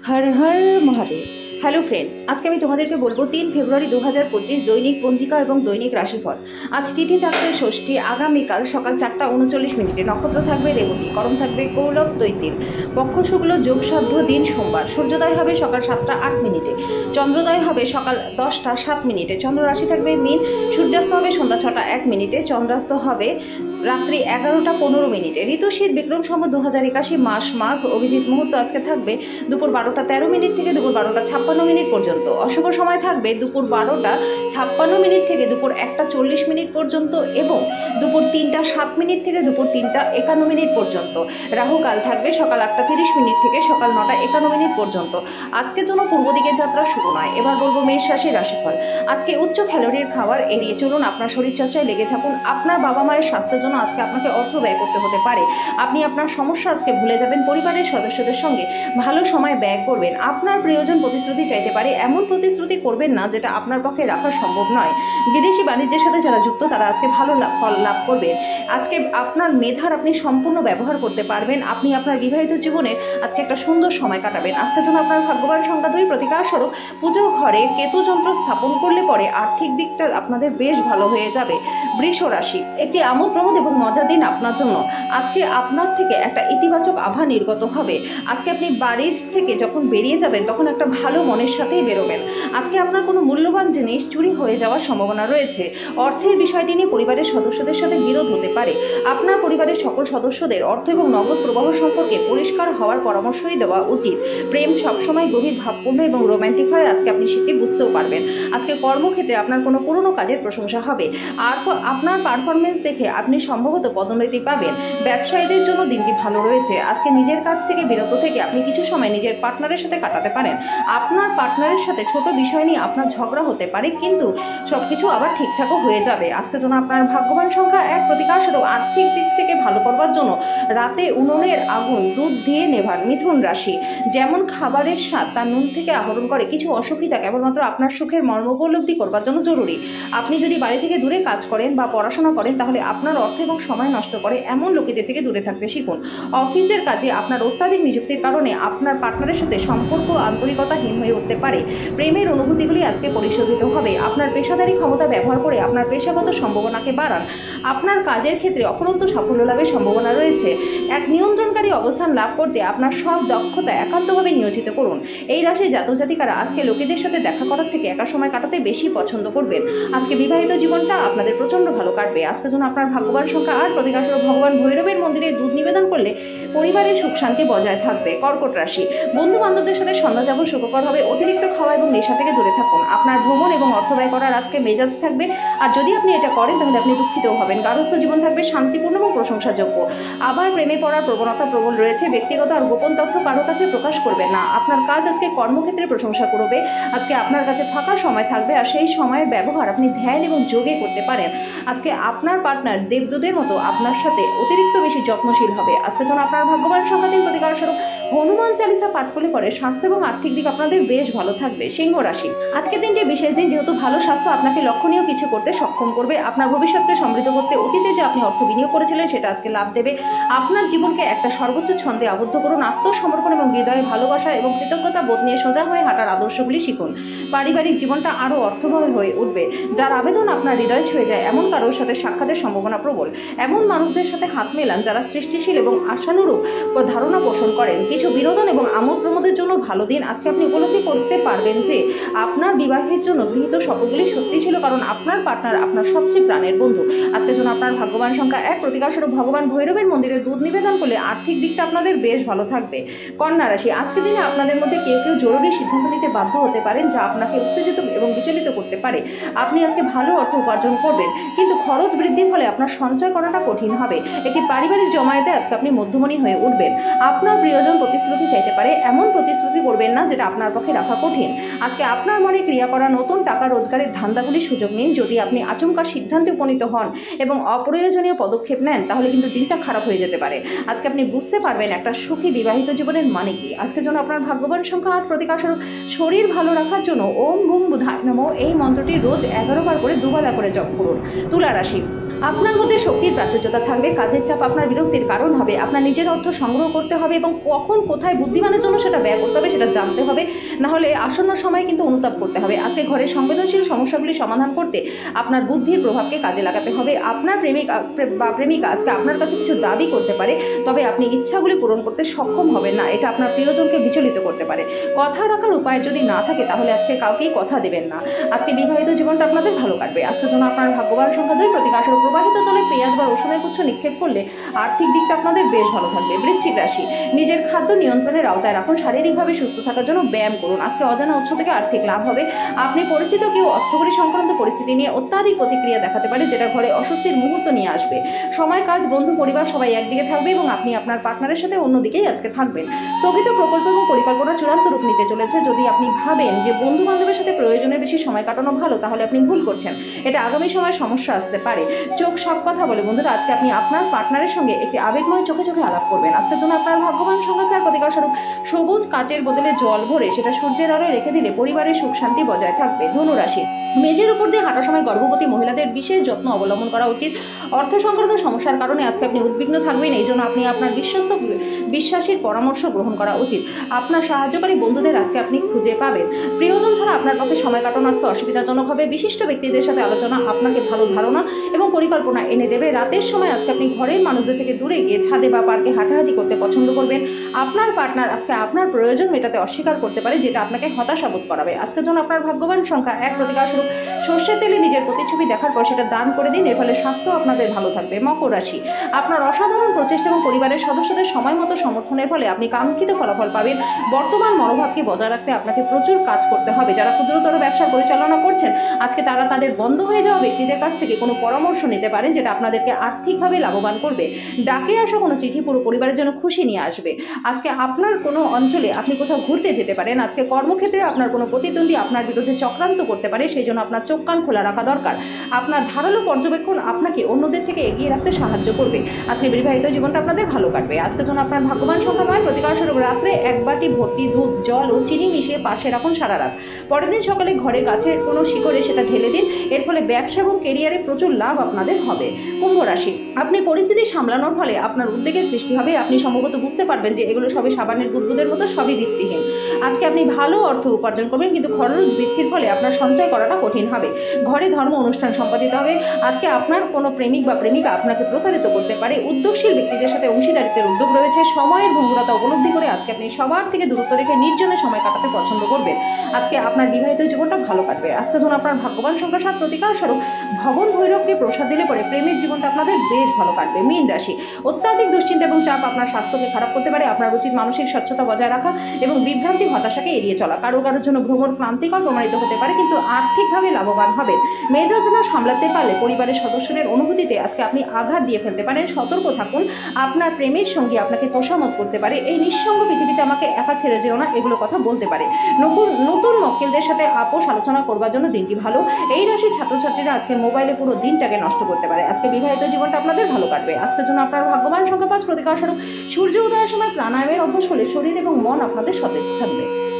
Har Har Mahadev. Hello friends, আজকে আমি তোমাদেরকে বলবো 3 ফেব্রুয়ারি 2025 দৈনিক পঞ্জিকা এবং দৈনিক রাশিফল। আজ তিথি থাকবে ষষ্ঠী, আগামীকাল সকাল 4:39 নক্ষত্র থাকবে রেবতী, করণ থাকবে কৌলব তৈতিল, পক্ষ শুক্ল, যোগ সাধ্য দিন সোমবার, সূর্যোদয় হবে সকাল 7:08, চন্দ্রোদয় হবে সকাল 10:07, চন্দ্র রাশি থাকবে মীন, সূর্যাস্ত হবে সন্ধ্যা 6:01, চন্দ্রাস্ত হবে রাত্রি 11:15। ঋতু শীত, বিক্রম সম্বত 2081, মাস মাঘ, অভিজিৎ মুহূর্ত আজকে থাকবে দুপুর 12:13 থেকে দুপুর 12:56 পর্যন্ত। অশুভ সময় থাকবে দুপুর 12:56 থেকে দুপুর 1:40 পর্যন্ত এবং দুপুর 3:07 থেকে দুপুর 3:51 পর্যন্ত। রাহু কাল থাকবে সকাল 8:30 থেকে সকাল 9:51 পর্যন্ত। আজকের জন্য পূর্ব দিকে যাত্রা শুরু নয়। এবার বলবো মেষ রাশির রাশিফল। আজকে উচ্চ ক্যালোরির খাবার এড়িয়ে চলুন, আপনার শরীরচর্চায় লেগে থাকুন। আপনার বাবা মায়ের স্বাস্থ্যের জন্য আজকে আপনাকে অর্থ ব্যয় করতে হতে পারে। আপনি আপনার সমস্যা আজকে ভুলে যাবেন, পরিবারের সদস্যদের সঙ্গে ভালো সময় ব্যয় করবেন। আপনার প্রিয়জন প্রতিশ্রুতি চাইতে পারে, এমন প্রতিশ্রুতি করবেন না যেটা আপনার পক্ষে রাখা সম্ভব নয়। বিদেশি বাণিজ্যের সাথে যারা যুক্ত তারা আজকে ভালো ফল লাভ করবেন। আজকে আপনার মেধার আপনি সম্পূর্ণ ব্যবহার করতে পারবেন। আপনি আপনার বিবাহিত জীবনে আজকে একটা সুন্দর সময় কাটাবেন। আজকের জন্য আপনার ভাগ্যবান সংখ্যা 2। প্রতিকার স্বরূপ পুজো ঘরে কেতু যন্ত্র স্থাপন করলে পরে আর্থিক দিকটা আপনাদের বেশ ভালো হয়ে যাবে। বৃষ রাশি, একটি আমোদ প্রমোদ এবং মজার দিন আপনার জন্য। আজকে আপনার থেকে একটা ইতিবাচক আভা নির্গত হবে। আজকে আপনি বাড়ির থেকে যখন বেরিয়ে যাবেন তখন একটা ভালো মনের সাথেই বেরোবেন। আজকে আপনার কোনো মূল্যবান জিনিস চুরি হয়ে যাওয়ার সম্ভাবনা রয়েছে। অর্থের বিষয়টি নিয়ে পরিবারের সদস্যদের সাথে বিরোধ হতে পারে। আপনার পরিবারের সকল সদস্যদের অর্থ এবং নগদ প্রবাহ সম্পর্কে পরিষ্কার হওয়ার পরামর্শই দেওয়া উচিত। প্রেম সবসময় গভীর ভাবপূর্ণ এবং রোম্যান্টিক হয়, আজকে আপনি সেটি বুঝতেও পারবেন। আজকে কর্মক্ষেত্রে আপনার কোনো পুরনো কাজের প্রশংসা হবে। আর আপনার পারফরমেন্স দেখে আপনি সম্ভবত পদোন্নতি পাবেন। ব্যবসায়ীদের জন্য দিনটি ভালো রয়েছে। আজকে নিজের কাজ থেকে বিরত থেকে আপনি কিছু সময় নিজের পার্টনারের সাথে কাটাতে পারেন। আপনার পার্টনারের সাথে ছোট বিষয় নিয়ে আপনার ঝগড়া হতে পারে, কিন্তু সবকিছু আবার ঠিকঠাকও হয়ে যাবে। আজকের জন্য আপনার ভাগ্যবান সংখ্যা 1। প্রতিকার স্বরূপ আর্থিক দিক থেকে ভালো করবার জন্য রাতে উনুনের আগুন দুধ দিয়ে নেভান। মিথুন রাশি, যেমন খাবারের স্বাদ তার নুন থেকে আহরণ করে, কিছু অসুবিধা কেবলমাত্র আপনার সুখের মর্ম উপলব্ধি করবার জন্য জরুরি। আপনি যদি বাড়ি থেকে দূরে কাজ করেন বা পড়াশোনা করেন তাহলে আপনার অর্থ এবং সময় নষ্ট করে এমন লোকেদের থেকে দূরে থাকতে শিখুন। অফিসের কাজে আপনার অত্যাধিক নিযুক্তির কারণে আপনার পার্টনারের সাথে সম্পর্ক আন্তরিকতাহীন হয়ে উঠতে পারে। প্রেমের অনুভূতিগুলি আজকে পরিশোধিত হবে। আপনার পেশাদারী ক্ষমতা ব্যবহার করে আপনার পেশাগত সম্ভাবনাকে বাড়ান। আপনার কাজের ক্ষেত্রে অফুরন্ত সাফল্য লাভের সম্ভাবনা রয়েছে। এক নিয়ন্ত্রণকারী অবস্থান লাভ করতে আপনার সব দক্ষতা একান্তভাবে নিয়োজিত করুন। এই রাশির জাতক জাতিকারা আজকে লোকেদের সাথে দেখা করার থেকে একা সময় কাটাতে বেশি পছন্দ করবেন। আজকে বিবাহিত জীবনটা আপনাদের প্রচণ্ড ভালো কাটবে। আজকের জন্য আপনার ভাগ্যবান সংখ্যা 8। প্রতিকার স্বরূপ ভগবান ভৈরবের মন্দিরে দুধ নিবেদন করলে পরিবারের সুখ শান্তি বজায় থাকবে। কর্কট রাশি, বন্ধু বান্ধবদের সাথে সন্ধ্যা যাপন সুখকর হবে। অতিরিক্ত খাওয়া এবং নেশা থেকে দূরে থাকুন। আপনার ভ্রমণ এবং অর্থ ব্যয় করার আজকে মেজাজ থাকবে, আর যদি আপনি এটা করেন তাহলে আপনি দুঃখিতও হবেন। গার্হস্থ্য জীবন থাকবে শান্তিপূর্ণ এবং প্রশংসাযোগ্য। আবার প্রেমে পড়ার প্রবণতা প্রবল রয়েছে। ব্যক্তিগত আর গোপন তথ্য কারো কাছে প্রকাশ করবেন না। আপনার কাজ আজকে কর্মক্ষেত্রে প্রশংসা করবে। আজকে আপনার কাছে ফাঁকা সময় থাকবে, আর সেই সময়ের ব্যবহার আপনি ধ্যান এবং যোগে করতে পারেন। আজকে আপনার পার্টনার দেবদূতের মতো আপনার সাথে অতিরিক্ত বেশি যত্নশীল হবে। আজকের জন্য আপনার ভাগ্যবান সংখ্যা 3। প্রতিকার স্বরূপ হনুমান চালিসা পাঠ করলে পরে স্বাস্থ্য এবং আর্থিক দিক আপনাদের বেশ ভালো থাকবে। সিংহ রাশি, আজকের দিনটি বিশেষ দিন, যেহেতু ভালো স্বাস্থ্য আপনাকে লক্ষণীয় কিছু করতে সক্ষম করবে। আপনার ভবিষ্যৎকে সমৃদ্ধ করতে অতীতে যে আপনি অর্থ বিনিয়োগ করেছিলেন সেটা আজকে লাভ দেবে। আপনার জীবনকে একটা সর্বোচ্চ ছন্দে আবদ্ধ করুন। আত্মসমর্পণ এবং হৃদয়ে ভালোবাসা এবং কৃতজ্ঞতা বোধ নিয়ে সোজা হয়ে হাঁটার আদর্শগুলি শিখুন। পারিবারিক জীবনটা আরও অর্থবহ হয়ে উঠবে। যার আবেদন আপনার হৃদয় ছুঁয়ে যায় এমন কারোর সাথে সাক্ষাতের সম্ভাবনা প্রবল। এমন মানুষদের সাথে হাত মেলান যারা সৃষ্টিশীল এবং আশানুরূপ ধারণা পোষণ করেন। কিছু বিনোদন এবং আমোদ প্রমোদের জন্য ভালো দিন। আজকে আপনি উপলব্ধি করতে পারবেন যে আপনার বিবাহের জন্য গৃহীত শপথগুলি সত্যি ছিল, কারণ আপনার পার্টনার আপনার সবচেয়ে প্রাণের বন্ধু। আজকের জন্য আপনার ভাগ্যবান সংখ্যা 1। প্রতিকার স্বরূপ ভগবান ভৈরবের মন্দিরে দুধ নিবেদন করলে আর্থিক দিকটা আপনাদের বেশ ভালো থাকবে। কন্যা রাশি, আজকের দিনে আপনাদের মধ্যে কেউ কেউ জরুরি সিদ্ধান্ত নিতে বাধ্য হতে পারেন যা আপনাকে উত্তেজিত এবং বিচলিত করতে পারে। আপনি আজকে ভালো অর্থ উপার্জন করবেন, কিন্তু খরচ বৃদ্ধির ফলে আপনার সঞ্চয় করাটা কঠিন হবে। একটি পারিবারিক জমায়েতে আজকে আপনি মধ্যমণি হয়ে উঠবেন। আপনার প্রিয়জন প্রতিশ্রুতি চাইতে পারে, এমন প্রতিশ্রুতি করবেন না যেটা আপনার পক্ষে রাখা কঠিন। আজকে আপনার মনে ক্রিয়া করা নতুন টাকা রোজগারের ধান্দাগুলি সুযোগ নিন। যদি আপনি আচমকা সিদ্ধান্তে উপনীত হন এবং অপ্রয়োজনীয় পদক্ষেপ নেন তাহলে কিন্তু দিনটা খারাপ হয়ে যেতে পারে। আজকে আপনি বুঝতে পারবেন একটা সুখী বিবাহিত জীবনের মানে কি। আজকের জন্য আপনার ভাগ্যবান সংখ্যা 8। প্রতিকার স্বরূপ শরীর ভালো রাখার জন্য ওম বুম বুধায় নমঃ এই মন্ত্রটি রোজ 11 বার করে দুবেলা করে জপ করুন। তুলা রাশি, আপনার মধ্যে শক্তির প্রাচুর্যতা থাকবে, কাজের চাপ আপনার বিরক্তির কারণ হবে, আপনার নিজের অর্থ সংগ্রহ করতে হবে এবং কখন কোথায় বুদ্ধিমানের জন্য সেটা ব্যয় করতে হবে সেটা জানতে হবে, না হলে আসন্ন সময় কিন্তু অনুতাপ করতে হবে। আজকে ঘরের সংবেদনশীল সমস্যাগুলি সমাধান করতে আপনার বুদ্ধির প্রভাবকে কাজে লাগাতে হবে। আপনার প্রেমিক বা প্রেমিকা আজকে আপনার কাছে কিছু দাবি করতে পারে, তবে আপনি ইচ্ছাগুলি পূরণ করতে সক্ষম হবেন না, এটা আপনার প্রিয়জনকে বিচলিত করতে পারে। কথা রাখার উপায় যদি না থাকে তাহলে আজকে কাউকেই কথা দেবেন না। আজকে বিবাহিত জীবনটা আপনাদের ভালো কাটবে। আজকের জন্য আপনার ভাগ্যবান সংখ্যা 2, প্রতিকাশর প্রবাহিত জলে পেঁয়াজ বা রসুনের গুচ্ছ নিক্ষেপ করলে আর্থিক দিকটা আপনাদের বেশ ভালো থাকবে। বৃশ্চিক রাশি, নিজের খাদ্য নিয়ন্ত্রণের আওতায় রাখুন, শারীরিকভাবে সুস্থ থাকার জন্য ব্যায়াম করুন। আজকে অজানা উৎস থেকে আর্থিক লাভ হবে। আপনি পরিচিত কেউ অর্থকরী সংক্রান্ত পরিস্থিতি নিয়ে অত্যাধিক প্রতিক্রিয়া দেখাতে পারে, যেটা ঘরে অস্বস্তির মুহূর্ত নিয়ে আসবে। সময়, কাজ, বন্ধু, পরিবার সবাই একদিকে থাকবে এবং আপনি আপনার পার্টনারের সাথে অন্যদিকেই আজকে থাকবেন। স্থগিত প্রকল্প এবং পরিকল্পনা চূড়ান্ত রূপ নিতে চলেছে। যদি আপনি ভাবেন যে বন্ধু বান্ধবের সাথে প্রয়োজনের বেশি সময় কাটানো ভালো, তাহলে আপনি ভুল করছেন। এটা আগামী সময়ে সমস্যা আসতে পারে। চোখ সব কথা বলে বন্ধুরা, আজকে আপনি আপনার পার্টনারের সঙ্গে একটি আবেগময় চোখে চোখে আলাপ করবেন। আজকের জন্য আপনার ভাগ্যবান সংখ্যা 4, প্রতিকার স্বরূপ সবুজ কাচের বদলে জল ভরে সেটা সূর্যের আলোয় রেখে দিলে পরিবারের সুখ শান্তি বজায় থাকবে। ধনুরাশি, মেঝের উপর দিয়ে হাঁটার সময় গর্ভবতী মহিলাদের বিশেষ যত্ন অবলম্বন করা উচিত। অর্থ সংক্রান্ত সমস্যার কারণে আজকে আপনি উদ্বিগ্ন থাকবেন, এই জন্য আপনি আপনার বিশ্বাসীর পরামর্শ গ্রহণ করা উচিত। আপনার সাহায্যকারী বন্ধুদের আজকে আপনি খুঁজে পাবেন। প্রিয়জন ছাড়া আপনার পক্ষে সময় কাটানো আজকে অসুবিধাজনক হবে। বিশিষ্ট ব্যক্তিদের সাথে আলোচনা আপনাকে ভালো ধারণা এবং পরিকল্পনা এনে দেবে। রাতের সময় আজকে আপনি ঘরের মানুষদের থেকে দূরে গিয়ে ছাদে বা পার্কে হাঁটাহাঁটি করতে পছন্দ করবেন। আপনার পার্টনার আজকে আপনার প্রয়োজন মেটাতে অস্বীকার করতে পারে, যেটা আপনাকে হতাশা বোধ করাবে। আজকের জন্য আপনার ভাগ্যবান সংখ্যা 1, প্রতিকার স্বরূপ সর্ষের তেলে নিজের প্রতিচ্ছবি দেখার পর সেটা দান করে দিন, এর ফলে স্বাস্থ্য আপনাদের ভালো থাকবে। মকর রাশি, আপনার অসাধারণ প্রচেষ্টা এবং পরিবারের সদস্যদের সময় মতো সমর্থনের ফলে আপনি কাঙ্ক্ষিত ফলাফল পাবেন। বর্তমান মনোভাবকে বজায় রাখতে আপনাকে প্রচুর কাজ করতে হবে। যারা ক্ষুদ্রতর ব্যবসা পরিচালনা করছেন আজকে তারা তাদের বন্ধ হয়ে যাওয়া ব্যক্তিদের কাছ থেকে কোনো পরামর্শ নিতে পারেন, যেটা আপনাদেরকে আর্থিকভাবে লাভবান করবে। ডাকে আসা কোনো চিঠি পুরো পরিবারের জন্য খুশি নিয়ে আসবে। আজকে আপনার কোনো অঞ্চলে আপনি কোথাও ঘুরতে যেতে পারেন। আজকে কর্মক্ষেত্রে আপনার কোনো প্রতিদ্বন্দ্বী আপনার বিরুদ্ধে চক্রান্ত করতে পারে, সেই জন্য আপনার চোখ কান খোলা রাখা দরকার। আপনার ধারালো পর্যবেক্ষণ আপনাকে অন্যদের থেকে এগিয়ে রাখতে সাহায্য করবে। আজকে বিবাহিত জীবনটা আপনাদের ভালো কাটবে। আজকের জন্য আপনার ভাগ্যবান সংখ্যা 9, প্রতিকার স্বরূপ রাত্রে 1 বাটি ভর্তি দুধ, জল ও চিনি মিশিয়ে পাশে রাখুন সারা রাত। পরের দিন সকালে ঘরে গাছে কোনো শিকড়ে সেটা ঢেলে দিন, এর ফলে ব্যবসা এবং কেরিয়ারে প্রচুর লাভ আপনাদের হবে। কুম্ভ রাশি, আপনি পরিস্থিতি সামলানোর ফলে আপনার উদ্বেগের সৃষ্টি হবে। আপনি সম্ভবত বুঝতে পারবেন যে এগুলো সবই সাবানের বুদবুদের মতো, সবই ভিত্তিহীন। আজকে আপনি ভালো অর্থ উপার্জন করবেন, কিন্তু খরচ বৃদ্ধির ফলে আপনার সঞ্চয় করাটা কঠিন হবে। ঘরে ধর্ম অনুষ্ঠান সম্পাদিত হবে। আজকে আপনার কোনো প্রেমিক বা প্রেমিকা আপনাকে প্রতারিত করতে পারে। উদ্যোগশীল ব্যক্তিদের সাথে অংশীদারিত্বের উদ্যোগ রয়েছে। সময়ের ভঙ্গুরতা উপলব্ধি করে আজকে আপনি সবার থেকে দূরত্ব রেখে নির্জনে সময় কাটাতে পছন্দ করবেন। আজকে আপনার বিবাহিত জীবনটা ভালো কাটবে। আজকে যখন আপনার ভাগ্যবান সংখ্যা 7, প্রতিকার স্বরূপ ভবন ভৈরবকে প্রসাদ দিলে পরে প্রেমের জীবনটা আপনাদের বেশ ভালো কাটবে। মীন রাশি, অত্যাধিক দুশ্চিন্তা এবং চাপ আপনার স্বাস্থ্যকে খারাপ করতে পারে। আপনার উচিত মানসিক স্বচ্ছতা বজায় রাখা এবং বিভ্রান্তি হতাশাকে এড়িয়ে চলা। কারো কারোর জন্য ভ্রমণ ক্লান্তিকর প্রমাণিত হতে পারে, কিন্তু আর্থিকভাবে লাভবান হবেন। মেধা সামলাতে পারলে পরিবারের সদস্যদের অনুভূতিতে আজকে আপনি আঘাত দিয়ে ফেলতে পারেন। সতর্ক থাকুন, আপনার প্রেমের সঙ্গী আপনাকে তোষামত করতে পারে। এই নিঃসঙ্গ পৃথিবীতে আমাকে একা ছেড়ে যেও না, এগুলো কথা বলতে পারে। নতুন মক্কেলদের সাথে আপোষ আলোচনা করবার জন্য দিনটি ভালো। এই রাশির ছাত্রছাত্রীরা আজকে মোবাইলে পুরো দিনটাকে নষ্ট করতে পারে। আজকে বিবাহিত জীবনটা আপনাদের ভালো কাটবে। আজকের জন্য আপনার ভাগ্যবান সংখ্যা 5, প্রতিকার স্বরূপ সূর্য উদয়ের সময় প্রাণায়ামের অভ্যাস করলে শরীর এবং মন আপনাদের সতেজ থাকবে।